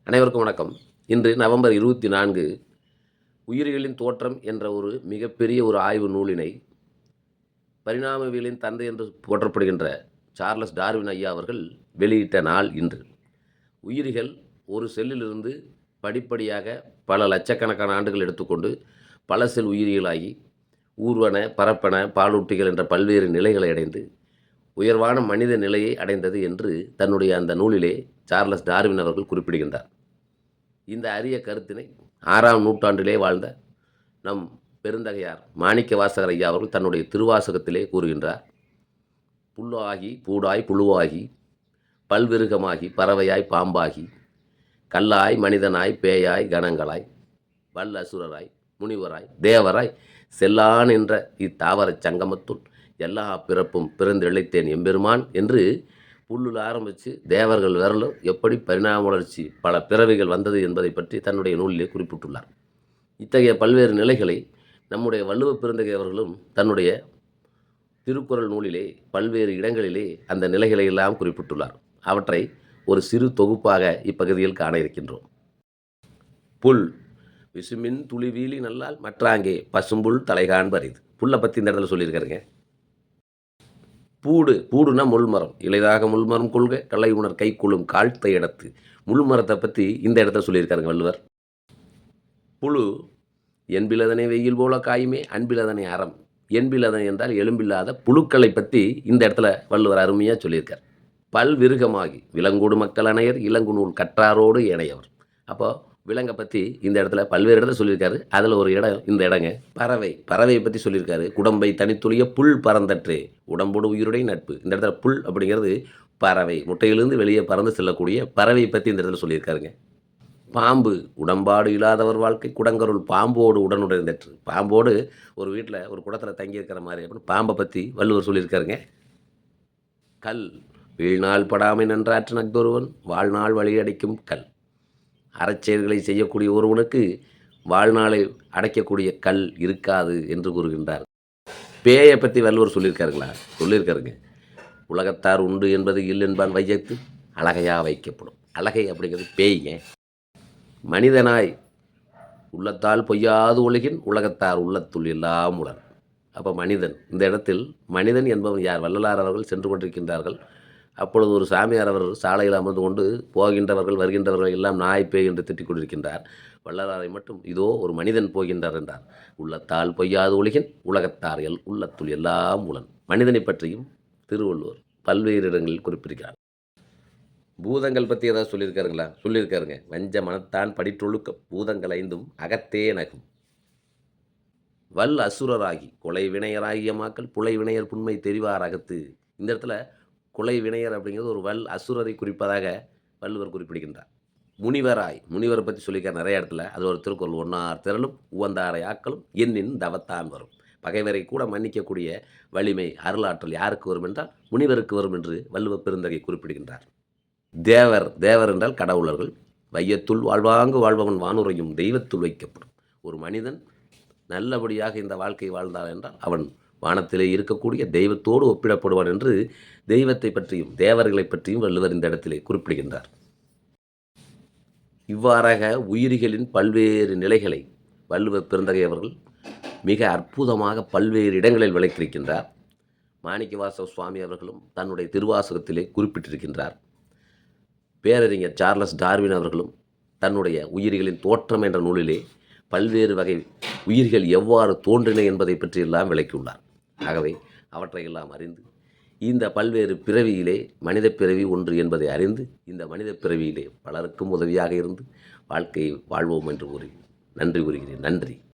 அனைவருக்கும் வணக்கம். இன்று நவம்பர் 24 உயிரிகளின் தோற்றம் என்ற ஒரு மிகப்பெரிய ஆய்வு நூலினை பரிணாமவியலின் தந்தை என்று போற்றப்படுகின்ற சார்லஸ் டார்வின் ஐயா அவர்கள் வெளியிட்ட நாள் இன்று. உயிரிகள் ஒரு செல்லிலிருந்து படிப்படியாக பல லட்சக்கணக்கான ஆண்டுகள் எடுத்துக்கொண்டு பல செல் உயிரிகளாகி ஊர்வன, பரப்பன, பாலூட்டிகள் என்ற பல்வேறு நிலைகளை அடைந்து உயர்வான மனித நிலையை அடைந்தது என்று தன்னுடைய அந்த நூலிலே சார்லஸ் டார்வின் அவர்கள் குறிப்பிடுகின்றார். இந்த அரிய கருத்தினை 6ஆம் நூற்றாண்டிலே வாழ்ந்த நம் பெருந்தகையார் மாணிக்கவாசகர் ஐயா அவர்கள் தன்னுடைய திருவாசகத்திலே கூறுகின்றார். புல்லாகி பூடாய் புழுவாகி பல்விருகமாகி பறவையாய் பாம்பாகி கல்லாய் மனிதனாய் பேயாய் கணங்களாய் வல்லசுரராய் முனிவராய் தேவராய் செல்லான் என்ற இத்தாவரச் சங்கமத்துள் எல்லா பிறப்பும் பிறந்திழைத்தேன் எம்பெருமான் என்று புல்லில் ஆரம்பித்து தேவர்கள் விரலும் எப்படி பரிணாம வளர்ச்சி பல பிறவிகள் வந்தது என்பதை பற்றி தன்னுடைய நூலிலே குறிப்பிட்டுள்ளார். இத்தகைய பல்வேறு நிலைகளை நம்முடைய வள்ளுவ பெருந்தகை அவர்களும் தன்னுடைய திருக்குறள் நூலிலே பல்வேறு இடங்களிலே அந்த நிலைகளை எல்லாம் குறிப்பிட்டுள்ளார். அவற்றை ஒரு சிறு தொகுப்பாக இப்பகுதியில் காண இருக்கின்றோம். புல் விசுமின் துளிவீலி நல்லால் மற்றாங்கே பசும்புல் தலைகாண்பு அரிது. புல்லை பற்றி இந்த இடத்துல சொல்லியிருக்காருங்க. பூடுனா முள்மரம், இளைதாக முள்மரம் கொள்க கலை உணர் கை கொள்ளும் காழ்த்த இடத்து. முள்மரத்தை பற்றி இந்த இடத்துல சொல்லியிருக்காருங்க வள்ளுவர். புழு என்பிலதனை வெயில் போல காயுமே அன்பிலதனை அறம். என்பிலதனை என்றால் எலும்பில்லாத புழுக்களை பற்றி இந்த இடத்துல வள்ளுவர் அருமையாக சொல்லியிருக்கார். பல்விருகமாகி விலங்கோடு மக்கள் அணையர் இளங்கு நூல் கற்றாரோடு இணையவர். அப்போ விலங்கை பற்றி இந்த இடத்துல பல்வேறு இடத்துல சொல்லியிருக்காரு. அதில் ஒரு இடம் இந்த இடங்க. பறவையை பற்றி சொல்லியிருக்காரு. குடம்பை தனித்துளிய புல் பறந்தற்றே உடம்போடு உயிருடைய நட்பு. இந்த இடத்துல புல் அப்படிங்கிறது பறவை, முட்டையிலிருந்து வெளியே பறந்து செல்லக்கூடிய பறவையை பற்றி இந்த இடத்துல சொல்லியிருக்காருங்க. பாம்பு உடம்பாடு இல்லாதவர் வாழ்க்கை குடங்கருள் பாம்போடு உடனுடைந்தற்று. பாம்போடு ஒரு வீட்டில் ஒரு குடத்தில் தங்கியிருக்கிற மாதிரி அப்படின்னு பாம்பை பற்றி வள்ளுவர் சொல்லியிருக்காருங்க. கல் வீழ்நாள் படாமை நன்றாற்று நக்தொருவன் வாழ்நாள் வழியடைக்கும் கல். அறச்செயல்களை செய்யக்கூடிய ஒருவனுக்கு வாழ்நாளை அடைக்கக்கூடிய கல் இருக்காது என்று கூறுகின்றார். பேயை பற்றி வள்ளுவர் சொல்லியிருக்காருங்க. உலகத்தார் உண்டு என்பது இல்லென்பான் வையத்து அழகையா வைக்கப்படும். அழகை அப்படிங்கிறது பேய்ங்க. மனிதனாய் உள்ளத்தால் பொய்யாது ஒழுகின் உலகத்தார் உள்ளத்துள் எல்லாம் உடன். அப்போ மனிதன், இந்த இடத்தில் மனிதன் என்பவன் யார்? வள்ளலார் அவர்கள் சென்று கொண்டிருக்கின்றார்கள். அப்பொழுது ஒரு சாமியார் அவர் சாலையில் அமர்ந்து கொண்டு போகின்றவர்கள் வருகின்றவர்கள் எல்லாம் நாய் பேய் என்று திட்டிக் கொண்டிருக்கின்றார். வள்ளலாரை மட்டும் இதோ ஒரு மனிதன் போகின்றார் என்றார். உள்ளத்தால் பொய்யாது ஒழுகின் உலகத்தார் உள்ளத்துள் எல்லாம் உளன். மனிதனை பற்றியும் திருவள்ளுவர் பல்வேறு இடங்களில் குறிப்பிடுகிறார். பூதங்கள் பற்றி ஏதாவது சொல்லியிருக்காருங்க. வஞ்ச மனத்தான் படிற்றொழுக்கம் பூதங்கள் ஐந்தும் அகத்தே நகும். வல் அசுரராகி கொலை வினையராகிய மாக்கள் புலை வினையர் புண்மை தெரிவார் அகத்து. இந்த இடத்துல கொலை வினையர் அப்படிங்கிறது ஒரு அசுரரை குறிப்பதாக வள்ளுவர் குறிப்பிடுகின்றார். முனிவரை பற்றி சொல்லியிருக்கார் நிறைய இடத்துல. அது ஒரு திருக்குறள். ஒன்னார் திரளும் உவந்தாரை ஆக்களும் எண்ணின் தவத்தான் வரும். பகைவரை கூட மன்னிக்கக்கூடிய வலிமை அருளாற்றல் யாருக்கு வரும் என்றால் முனிவருக்கு வரும் என்று வள்ளுவ பெருந்தகை குறிப்பிடுகின்றார். தேவர் என்றால் கடவுளர்கள். வையத்துள் வாழ்வாங்கு வாழ்பவன் வானுரையும் தெய்வத்துள் வைக்கப்படும். ஒரு மனிதன் நல்லபடியாக இந்த வாழ்க்கை வாழ்ந்தாள் என்றால் அவன் வானத்திலே இருக்கக்கூடிய தெய்வத்தோடு ஒப்பிடப்படுவான் என்று தெய்வத்தை பற்றியும் தேவர்களை பற்றியும் வள்ளுவர் இந்த இடத்திலே குறிப்பிடுகின்றார். இவ்வாறாக உயிரிகளின் பல்வேறு நிலைகளை வள்ளுவர் பெருந்தகை அவர்கள் மிக அற்புதமாக பல்வேறு இடங்களில் விளக்கியிருக்கின்றார். மாணிக்கவாசக சுவாமி அவர்களும் தன்னுடைய திருவாசகத்திலே குறிப்பிட்டிருக்கின்றார். பேரறிஞர் சார்லஸ் டார்வின் அவர்களும் தன்னுடைய உயிரிகளின் தோற்றம் என்ற நூலிலே பல்வேறு வகை உயிர்கள் எவ்வாறு தோன்றின என்பதை பற்றியெல்லாம் விளக்கியுள்ளார். ஆகவே அவற்றையெல்லாம் அறிந்து இந்த பல்வேறு பிறவியிலே மனித பிறவி ஒன்று என்பதை அறிந்து இந்த மனித பிறவியிலே பலருக்கும் உதவியாக இருந்து வாழ்க்கையை வாழ்வோம் என்று கூறி நன்றி கூறுகிறேன். நன்றி.